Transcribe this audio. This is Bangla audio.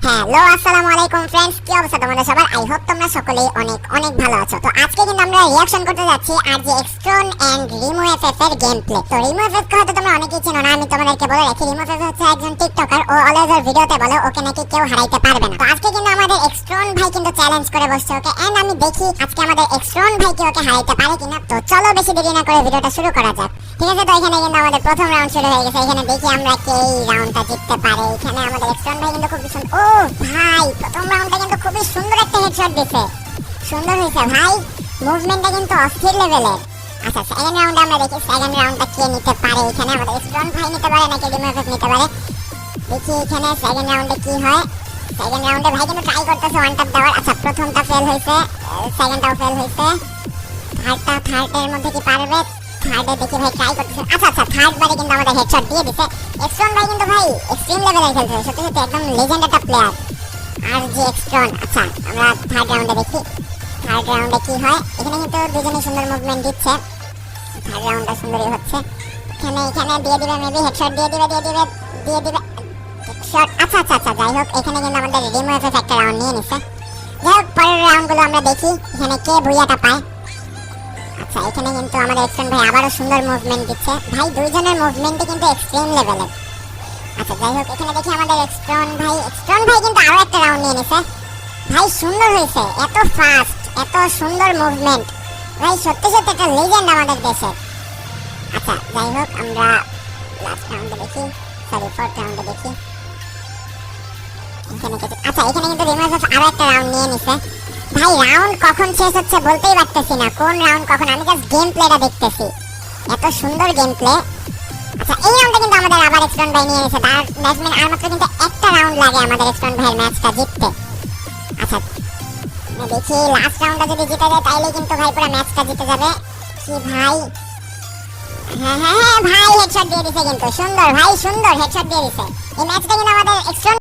হ্যালো আসসালামু আলাইকুম फ्रेंड्स, কি অবস্থা তোমাদের সবার? আই হোপ তোমরা সকলেই অনেক অনেক ভালো আছো। তো আজকে কিন্তু আমরা রিঅ্যাকশন করতে যাচ্ছি আরজি এক্সট্রন এন্ড রিমো এফএফ এর গেম প্লে। তো রিমো এফএফ কে হয়তো তোমরা অনেকেই চেনো না, আমি তোমাদেরকে বলে রাখি রিমো এফএফ হচ্ছে একজন টিকটকার। ও অলওয়েজ ওর ভিডিওতে বলে ওকে নাকি কেউ হারাইতে পারবে না। তো আজকে কিন্তু আমাদের এক্সট্রন ভাই কিন্তু চ্যালেঞ্জ করে বসছে ওকে, এন্ড আমি দেখি আজকে আমাদের এক্সট্রন ভাই কি ওকে হারাইতে পারে কিনা। তো চলো বেশি দেরি না করে ভিডিওটা শুরু করা যাক, ঠিক আছে? তো এখানে কিন্তু আমাদের প্রথম রাউন্ড শুরু হয়ে গেছে। এখানে দেখি আমরা কে এই রাউন্ডটা জিততে পারে। এখানে আমাদের এক্সট্রন ভাই কিন্তু খুব সুন্দর, ও ভাই প্রথম রাউন্ডটা কিন্তু খুবই সুন্দর একটা হেডশট দিছে, সুন্দর হয়েছে ভাই, মুভমেন্টটা কিন্তু অস্থির লেভেলের। আচ্ছা সেকেন্ড রাউন্ডে আমরা দেখি সেকেন্ড রাউন্ডটা কে নিতে পারে। এখানে আমাদের এক্সট্রন ভাই নিতে পারে নাকি রিমো এফএফ নিতে পারে, দেখি এখানে সেকেন্ড রাউন্ডে কি হয়। সেকেন্ড রাউন্ডে ভাই কিন্তু ট্রাই করতেছে ওয়ান ট্যাপ দেওয়ার। আচ্ছা প্রথমটা ফেল হয়েছে, সেকেন্ডটাও ফেল হয়েছে, থার্ডের মধ্যে কি পারবে? থার্ডে দেখি ভাই ট্রাই করতেছে। আচ্ছা থার্ড বারে কিন্তু আমাদের হেডশট দিয়ে দিছে। এক্সট্রন ভাই কিন্তু ভাই এক্সট্রিম লেভেলে খেলছে, সত্যি সত্যি একদম লেজেন্ড একটা প্লেয়ার আরজি এক্সট্রন। আচ্ছা আমরা থার্ড রাউন্ডে দেখি থার্ড রাউন্ডে কি হয়। এখানে কিন্তু দুজনেই সুন্দর মুভমেন্ট দিচ্ছে, থার্ড রাউন্ডটা সুন্দরই হচ্ছে। এখানে দিয়ে দিবে মেবি হেডশট দিয়ে দিবে হেডশট। আচ্ছা যাই হোক এখানে কিন্তু আমাদের রিমো এফএফ একটা রাউন্ড নিয়ে নিছে। যাই হোক পরের রাউন্ডগুলো আমরা দেখি এখানে কে ভুইয়াটা পায়। আচ্ছা এখানে কিন্তু আমাদের এক্সট্রন ভাই আবারও সুন্দর মুভমেন্ট দিচ্ছে, ভাই দুইজনের মুভমেন্টই কিন্তু এক্সট্রিম লেভেলের। আচ্ছা যাই হোক এখানে দেখি আমাদের এক্সট্রন ভাই কিন্তু আরো একটা রাউন্ড নিয়ে নিছে। ভাই সুন্দর হয়েছে, এত ফাস্ট, এত সুন্দর মুভমেন্ট, ভাই সত্যি সত্যি একটা লেজেন্ড আমাদের দেশের। আচ্ছা যাই হোক আমরা লাস্ট রাউন্ডে দেখি, সরি ফোর্থ রাউন্ডে দেখি এখানে কিন্তু রিমো এফএফ আরো একটা রাউন্ড নিয়ে নিছে। ভাই রাউন্ড কখন শেষ হচ্ছে বলতেই পারতেছি না, কোন রাউন্ড কখন, আমি জাস্ট গেম প্লেটা দেখতেছি, এত সুন্দর গেম প্লে। আচ্ছা এই রাউন্ডে কিন্তু আমাদের আবার এক্সট্রন ভাই নিয়ে নিছে। তার ব্যাটসম্যান আর মাত্র কিন্তু একটা রাউন্ড লাগে আমাদের এক্সট্রন ভাইয়ের ম্যাচটা জিততে। আচ্ছা দেখি লাস্ট রাউন্ডটা যদি জিতে যায় তাইলে কিন্তু ভাই পুরো ম্যাচটা জিতে যাবে কি ভাই। হ্যাঁ ভাই হেডশট দিয়ে দিছে, কিন্তু সুন্দর ভাই, সুন্দর হেডশট দিয়ে দিছে। এই ম্যাচটা কিন্তু আমাদের এক্সট্রন